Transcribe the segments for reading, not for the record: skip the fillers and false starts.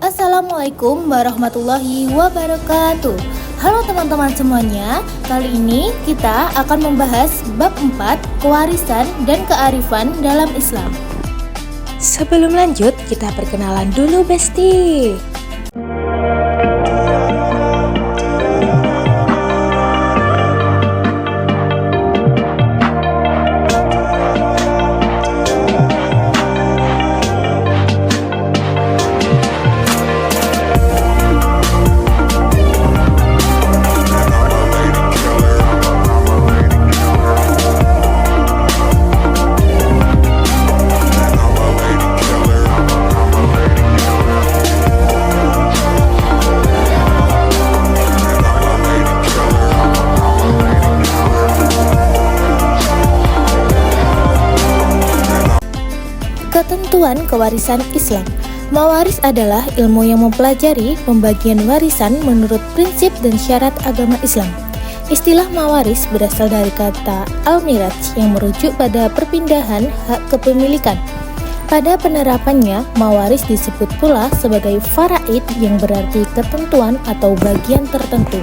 Assalamualaikum warahmatullahi wabarakatuh. Halo teman-teman semuanya, kali ini kita akan membahas bab 4 kewarisan dan kearifan dalam Islam. Sebelum lanjut, kita perkenalan dulu Besti. Ketentuan kewarisan Islam. Mawaris adalah ilmu yang mempelajari pembagian warisan menurut prinsip dan syarat agama Islam. Istilah mawaris berasal dari kata al-miraj yang merujuk pada perpindahan hak kepemilikan. Pada penerapannya, mawaris disebut pula sebagai faraid yang berarti ketentuan atau bagian tertentu.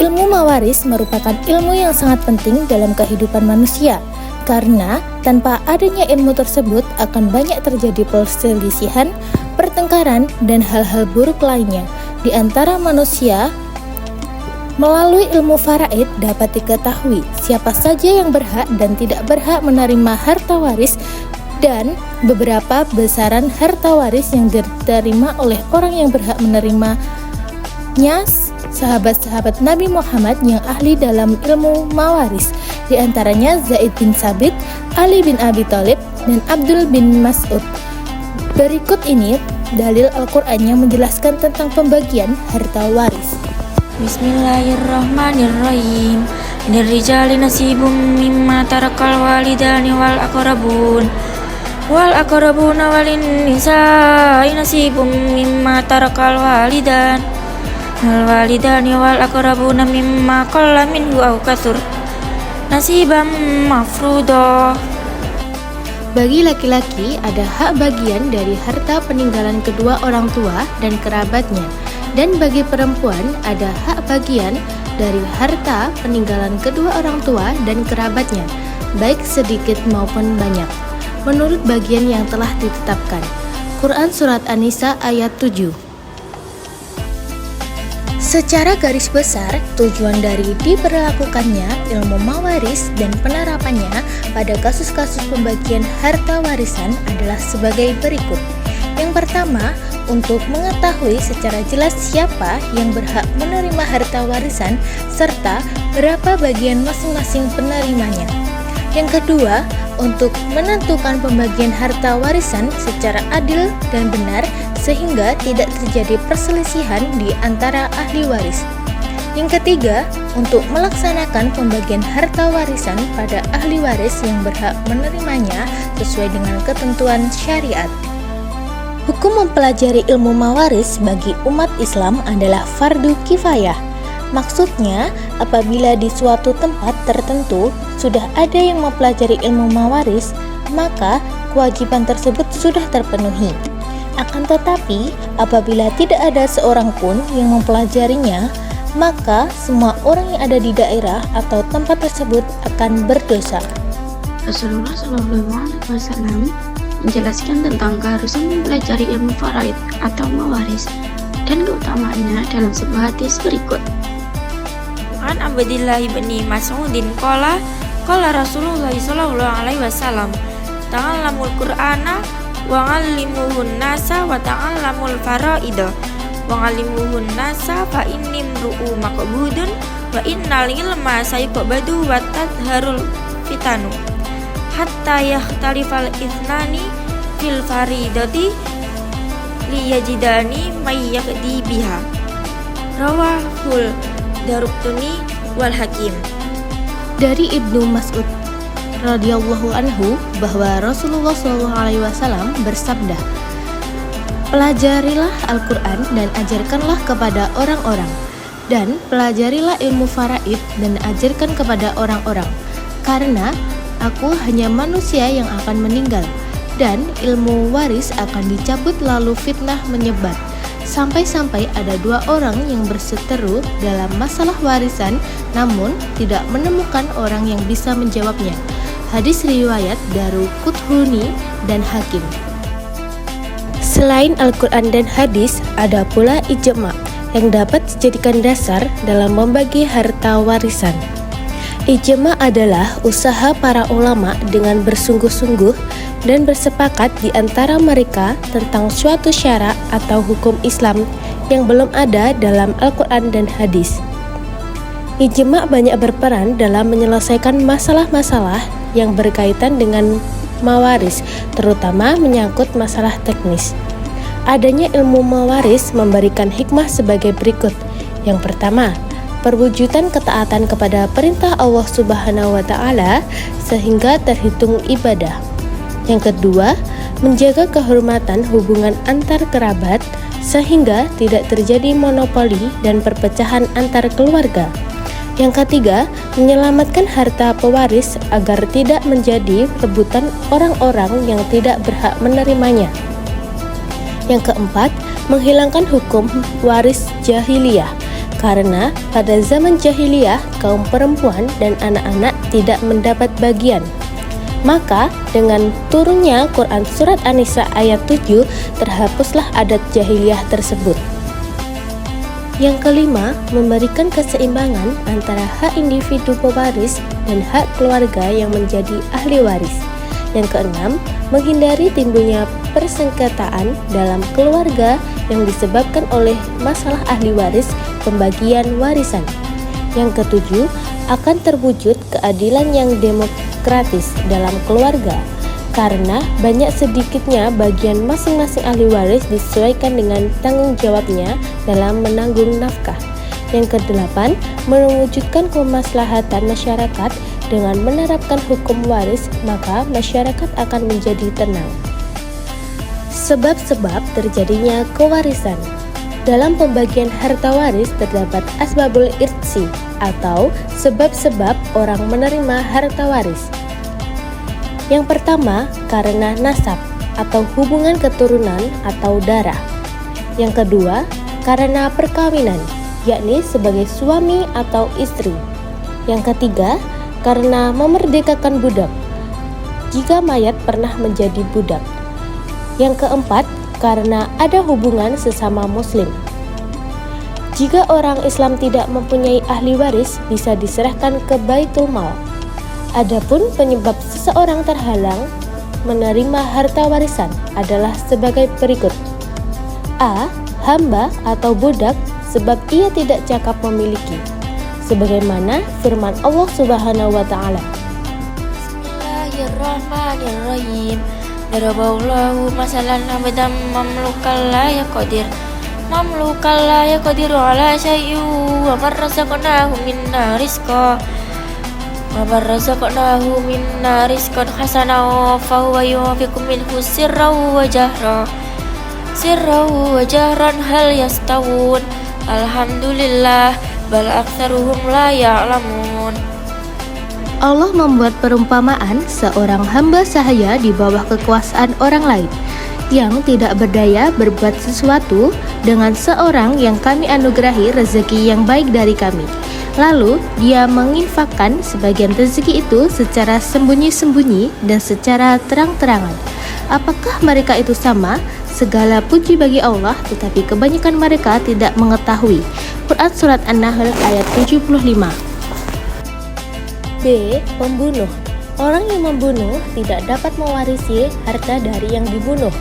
Ilmu mawaris merupakan ilmu yang sangat penting dalam kehidupan manusia, karena tanpa adanya ilmu tersebut akan banyak terjadi perselisihan, pertengkaran, dan hal-hal buruk lainnya di antara manusia. Melalui ilmu faraid dapat diketahui siapa saja yang berhak dan tidak berhak menerima harta waris dan beberapa besaran harta waris yang diterima oleh orang yang berhak menerimanya. Sahabat-sahabat Nabi Muhammad yang ahli dalam ilmu mawaris, di antaranya Zaid bin Sabit, Ali bin Abi Thalib, dan Abdul bin Mas'ud. Berikut ini dalil Al-Quran yang menjelaskan tentang pembagian harta waris. Bismillahirrahmanirrahim. Lirrijali nasibum mimma tarakal walidani wal aqrabuna walin nisa'i nasibum mimma tarakal walidan wal walidani wal aqrabuna mimma qalla minhu aw katsur nasibam mafruḍa. Bagi laki-laki ada hak bagian dari harta peninggalan kedua orang tua dan kerabatnya, dan bagi perempuan ada hak bagian dari harta peninggalan kedua orang tua dan kerabatnya, baik sedikit maupun banyak, menurut bagian yang telah ditetapkan. Quran Surat An-Nisa ayat 7. Secara garis besar, tujuan dari diberlakukannya ilmu mawaris dan penerapannya pada kasus-kasus pembagian harta warisan adalah sebagai berikut. Yang pertama, untuk mengetahui secara jelas siapa yang berhak menerima harta warisan serta berapa bagian masing-masing penerimanya. Yang kedua, untuk menentukan pembagian harta warisan secara adil dan benar sehingga tidak terjadi perselisihan di antara ahli waris. Yang ketiga, untuk melaksanakan pembagian harta warisan pada ahli waris yang berhak menerimanya sesuai dengan ketentuan syariat. Hukum mempelajari ilmu mawaris bagi umat Islam adalah fardu kifayah. Maksudnya, apabila di suatu tempat tertentu sudah ada yang mempelajari ilmu mawaris, maka kewajiban tersebut sudah terpenuhi. Akan tetapi, apabila tidak ada seorang pun yang mempelajarinya, maka semua orang yang ada di daerah atau tempat tersebut akan berdosa. Rasulullah SAW menjelaskan tentang keharusan mempelajari ilmu faraid atau mawaris dan keutamaannya dalam sebuah hadis berikut. An Abdillah bin Mas'udin qala Rasulullah sallallahu alaihi wasallam ta'allamul Qur'ana wa 'allimuhun nasa wa ta'allamul fara'ida wa 'allimuhun nasa fa inni mru'u maqbudun wa innal ilma sayqbadu wa tadharul fitanu hatta yakhtalifal ithnani fil faridati liyajidani may yaqdi biha. Rawahul Daraqutni wal Hakim. Dari Ibnu Mas'ud radhiyallahu anhu bahwa Rasulullah SAW bersabda, "Pelajarilah Al-Quran dan ajarkanlah kepada orang-orang, dan pelajarilah ilmu faraid dan ajarkan kepada orang-orang, karena aku hanya manusia yang akan meninggal, dan ilmu waris akan dicabut lalu fitnah menyebar, Sampai-sampai ada 2 orang yang berseteru dalam masalah warisan namun tidak menemukan orang yang bisa menjawabnya. Hadis riwayat Daruqutni dan Hakim. Selain Al-Quran dan hadis, ada pula ijma' yang dapat dijadikan dasar dalam membagi harta warisan. Ijma' adalah usaha para ulama dengan bersungguh-sungguh dan bersepakat di antara mereka tentang suatu syara atau hukum Islam yang belum ada dalam Al-Quran dan hadis. Ijma' banyak berperan dalam menyelesaikan masalah-masalah yang berkaitan dengan mawaris, terutama menyangkut masalah teknis. Adanya ilmu mawaris memberikan hikmah sebagai berikut. Yang pertama, perwujudan ketaatan kepada perintah Allah Subhanahu wa Ta'ala sehingga terhitung ibadah. Yang kedua, menjaga kehormatan hubungan antar kerabat sehingga tidak terjadi monopoli dan perpecahan antar keluarga. Yang ketiga, menyelamatkan harta pewaris agar tidak menjadi rebutan orang-orang yang tidak berhak menerimanya. Yang keempat, menghilangkan hukum waris jahiliyah. Karena pada zaman jahiliyah, kaum perempuan dan anak-anak tidak mendapat bagian. Maka dengan turunnya Quran Surat An-Nisa ayat 7, terhapuslah adat jahiliyah tersebut. Yang kelima, memberikan keseimbangan antara hak individu pewaris dan hak keluarga yang menjadi ahli waris. Yang keenam, menghindari timbulnya persengketaan dalam keluarga yang disebabkan oleh masalah ahli waris pembagian warisan. Yang ketujuh, akan terwujud keadilan yang demokratis dalam keluarga karena banyak sedikitnya bagian masing-masing ahli waris disesuaikan dengan tanggung jawabnya dalam menanggung nafkah. Yang kedelapan, mewujudkan kemaslahatan masyarakat dengan menerapkan hukum waris, maka masyarakat akan menjadi tenang. Sebab-sebab terjadinya kewarisan. Dalam pembagian harta waris terdapat asbabul irtsi atau sebab-sebab orang menerima harta waris. Yang pertama, karena nasab atau hubungan keturunan atau darah. Yang kedua, karena perkawinan, yakni sebagai suami atau istri. Yang ketiga, karena memerdekakan budak, jika mayat pernah menjadi budak. Yang keempat, karena ada hubungan sesama muslim. Jika orang Islam tidak mempunyai ahli waris, bisa diserahkan ke Baitul Mal. Adapun penyebab seseorang terhalang menerima harta warisan adalah sebagai berikut. A. Hamba atau budak sebab ia tidak cakap memiliki, sebagaimana firman Allah Subhanahu wa Ta'ala. Bismillahirrahmanirrahim. Daraballahu masalan abdan mamlukan la yaqdiru ala syai'in wa man razaqnahu minna rizqan hasanan fa huwa yunfiqu minhu sirran wa jahran hal yastawun. Alhamdulillah bal aktsaruhum la ya'lamun. Allah membuat perumpamaan seorang hamba sahaya di bawah kekuasaan orang lain yang tidak berdaya berbuat sesuatu dengan seorang yang kami anugerahi rezeki yang baik dari kami. Lalu dia menginfakkan sebagian rezeki itu secara sembunyi-sembunyi dan secara terang-terangan. Apakah mereka itu sama? Segala puji bagi Allah, tetapi kebanyakan mereka tidak mengetahui. Quran Surat An-Nahl ayat 75. B. Pembunuh. Orang yang membunuh tidak dapat mewarisi harta dari yang dibunuh.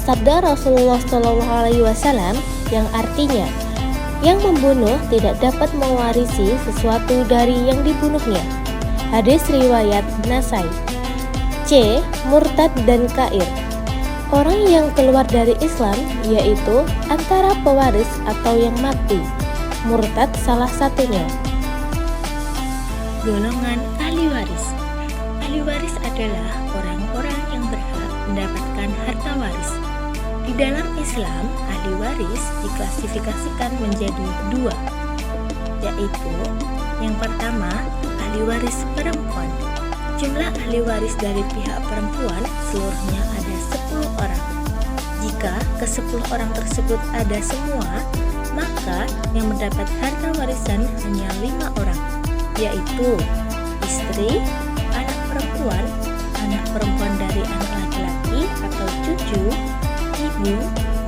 Sabda Rasulullah SAW yang artinya, yang membunuh tidak dapat mewarisi sesuatu dari yang dibunuhnya. Hadis riwayat Nasai. C. Murtad dan kair. Orang yang keluar dari Islam yaitu antara pewaris atau yang mati. Murtad salah satunya. Golongan ahli waris. Ahli waris adalah orang-orang yang berhak mendapatkan harta waris. Di dalam Islam, ahli waris diklasifikasikan menjadi 2, yaitu yang pertama, ahli waris perempuan. Jumlah ahli waris dari pihak perempuan seluruhnya ada 10 orang. Jika ke-10 orang tersebut ada semua, maka yang mendapat harta warisan hanya 5 orang, yaitu istri, anak perempuan dari anak laki-laki atau cucu, ibu,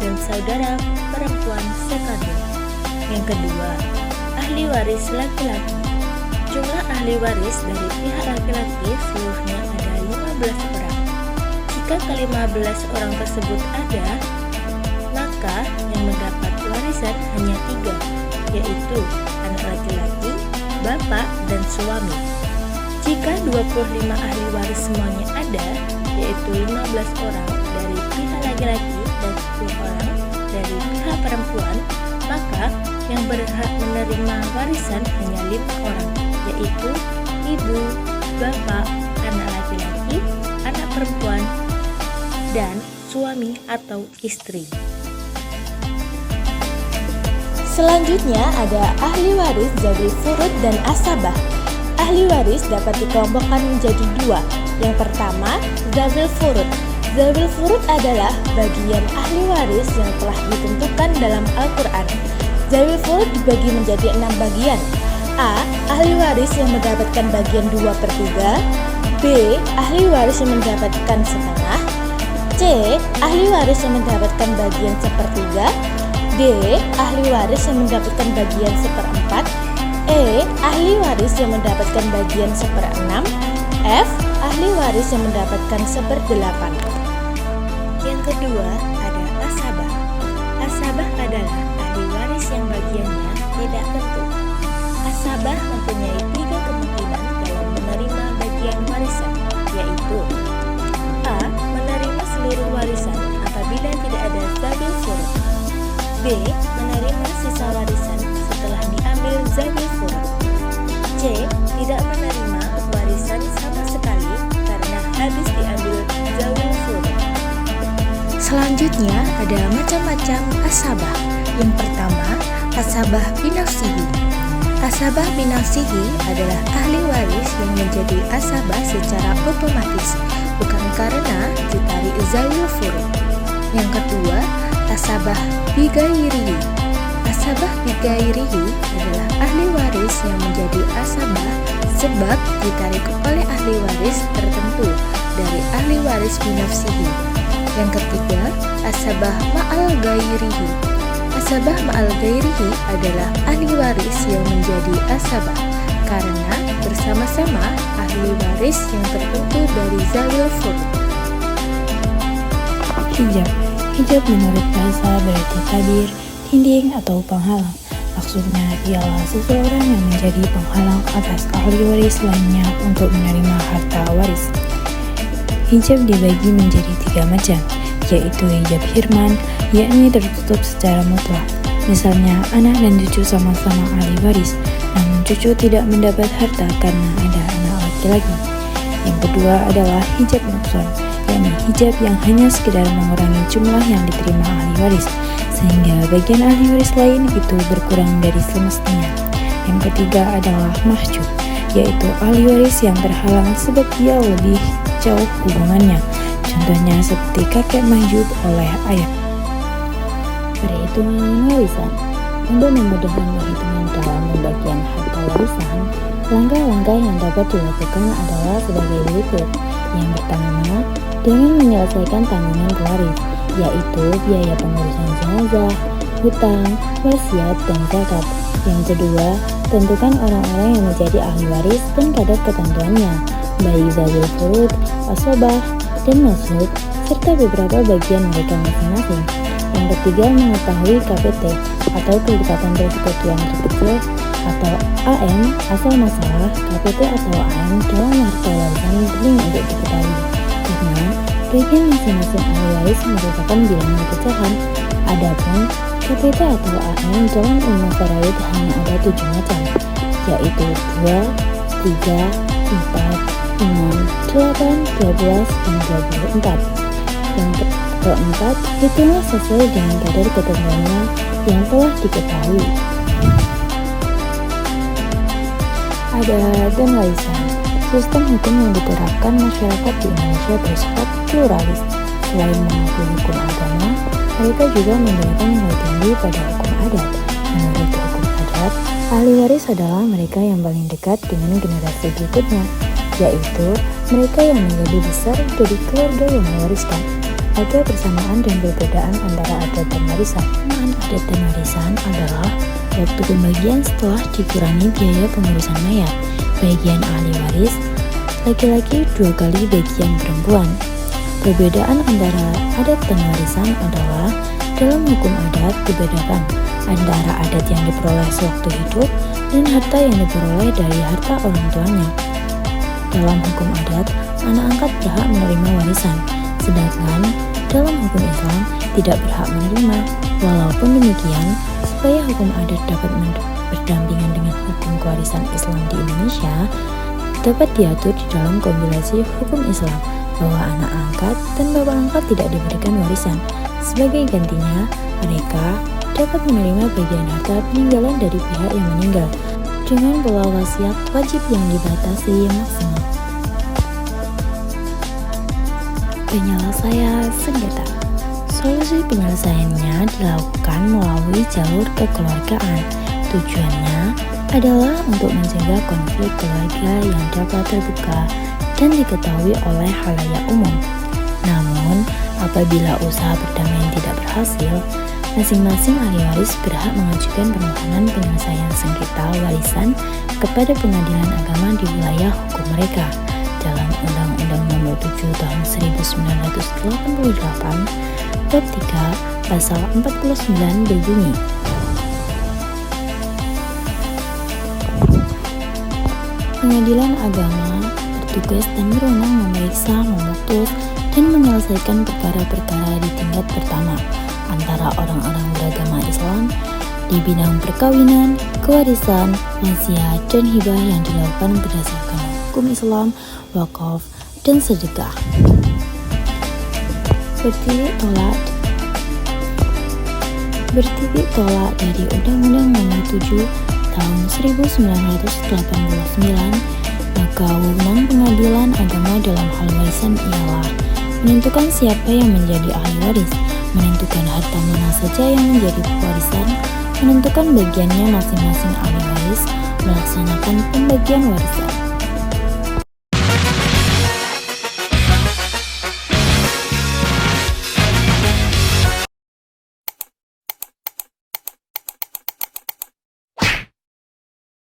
dan saudara perempuan sekandung. Yang kedua, ahli waris laki-laki. Jumlah ahli waris dari pihak laki-laki seluruhnya ada 15 orang. Jika ke-15 orang tersebut ada, maka yang mendapat warisan hanya 3, yaitu anak laki-laki, bapak, dan suami. Jika 25 ahli waris semuanya ada, yaitu 15 orang dari pihak laki-laki dan 10 orang dari pihak perempuan, maka yang berhak menerima warisan hanya 5 orang, yaitu ibu, bapak, anak laki-laki, anak perempuan, dan suami atau istri. Selanjutnya ada ahli waris zawil furud dan asabah. Ahli waris dapat dikelompokkan menjadi 2. Yang pertama, zawil furud. Zawil furud adalah bagian ahli waris yang telah ditentukan dalam Al-Quran. Zawil furud dibagi menjadi 6 bagian. A. Ahli waris yang mendapatkan bagian 2/3. B. Ahli waris yang mendapatkan setengah. C. Ahli waris yang mendapatkan bagian 1/3. D. Ahli waris yang mendapatkan bagian 1/4. E. Ahli waris yang mendapatkan bagian 1/6. F. Ahli waris yang mendapatkan 1/8. Yang kedua ada asabah. Asabah adalah ahli waris yang bagiannya tidak tentu. Asabah mempunyai 3 kemungkinan dalam menerima bagian warisan, yaitu A. Menerima seluruh warisan apabila tidak ada zawil furud. B. Menerima sisa warisan setelah diambil zawil furud. C. Tidak menerima warisan sama sekali karena habis diambil zawil furud. Selanjutnya ada macam-macam asabah. Yang pertama, asabah binafsihi. Asabah binafsihi adalah ahli waris yang menjadi asabah secara otomatis, bukan karena ditarik zawil furud. Yang kedua, asabah bigairihi. Asabah bigairihi adalah ahli waris yang menjadi asabah sebab ditarik oleh ahli waris tertentu dari ahli waris binafsihi. Yang ketiga, asabah ma'al gairihi. Asabah ma'al gairihi adalah ahli waris yang menjadi asabah karena bersama-sama ahli waris yang tertentu dari zawil furud. Hijab. Hijab menurut bahasa berarti tabir, dinding atau penghalang. Maksudnya ialah seseorang yang menjadi penghalang atas ahli waris lainnya untuk menerima harta waris. Hijab dibagi menjadi 3 macam, yaitu hijab hirman, yakni tertutup secara mutlak. Misalnya, anak dan cucu sama-sama ahli waris, namun cucu tidak mendapat harta karena ada anak laki-laki. Yang kedua adalah hijab nukson, yakni hijab yang hanya sekedar mengurangi jumlah yang diterima ahli waris, sehingga bagian ahli waris lain itu berkurang dari semestinya. Yang ketiga adalah mahjub, yaitu ahli waris yang terhalang sebab dia lebih jauh hubungannya, contohnya seperti kakek mahjub oleh ayah. Perhitungan warisan. Untuk memudahkan perhitungan dalam pembagian harta warisan, langkah-langkah yang dapat dilakukan adalah sebagai berikut. Yang pertama, dengan menyelesaikan tanggungan pewaris, yaitu biaya pengurusan jenazah, hutang, wasiat, dan zakat. Yang kedua, tentukan orang-orang yang menjadi ahli waris dan kadar ketentuannya, baik zawil furud, asobah, dan maksud, serta beberapa bagian mereka masing-masing. Yang ketiga, mengetahui KPT atau kedekatan risiko tuan terkecil atau AM asal masalah. KPT atau AM dalam harta warisan penting untuk diketahui karena bagian masing-masing ahli waris merupakan bilangan pecahan. Adapun KPT atau AM dalam ilmu faraid hanya ada 7 macam, yaitu 2, 3, 4, 6, 8, 12, dan 24. Yang keempat, hitunglah sesuai dengan kadar ketentuannya yang telah diketahui. Ada dan warisan. Sistem hukum yang diterapkan masyarakat di Indonesia bersifat pluralis, Selain mengakui hukum agama, mereka juga memberikan nilai tinggi pada hukum adat. Menurut hukum adat, ahli waris adalah mereka yang paling dekat dengan generasi berikutnya, yaitu mereka yang menjadi besar dari keluarga yang mewariskan. Ada persamaan dan perbedaan antara adat dan warisan. Persamaan adat dan warisan adalah waktu pembagian setelah dikurangi biaya pengurusan mayat. Bagian ahli waris laki-laki 2 kali bagian perempuan. Perbedaan antara adat dan warisan adalah dalam hukum adat dibedakan antara adat yang diperoleh sewaktu hidup dan harta yang diperoleh dari harta orang tuanya. Dalam hukum adat, anak angkat berhak menerima warisan, sedangkan dalam hukum Islam tidak berhak menerima. Walaupun demikian, supaya hukum adat dapat berdampingan dengan hukum kewarisan Islam di Indonesia, dapat diatur di dalam kompilasi hukum Islam bahwa anak angkat dan bapak angkat tidak diberikan warisan. Sebagai gantinya, mereka dapat menerima bagian harta peninggalan dari pihak yang meninggal dengan pola wasiat wajib yang dibatasi maksimal. Penyelesaian sengketa. Solusi penyelesaiannya dilakukan melalui jalur kekeluargaan. Tujuannya adalah untuk mencegah konflik keluarga yang dapat terbuka dan diketahui oleh khalayak umum. Namun, apabila usaha perdamaian tidak berhasil, masing-masing ahli waris berhak mengajukan permohonan penyelesaian sengketa warisan kepada pengadilan agama di wilayah hukum mereka. Dalam Undang-Undang Nomor 7 Tahun 1988, Bab 3, Pasal 49 berbunyi, Pengadilan agama bertugas dan berwenang memeriksa, memutus, dan menyelesaikan perkara-perkara di tingkat pertama antara orang-orang beragama Islam di bidang perkawinan, kewarisan, wasiat, dan hibah yang dilakukan berdasarkan hukum Islam, wakaf, dan sedekah. Bertitik tolak dari Undang-Undang Nomor 7 Tahun 1989, maka wewenang pengadilan agama dalam hal warisan ialah menentukan siapa yang menjadi ahli waris, menentukan harta mana saja yang menjadi pewarisan, menentukan bagiannya masing-masing ahli waris, melaksanakan pembagian warisan.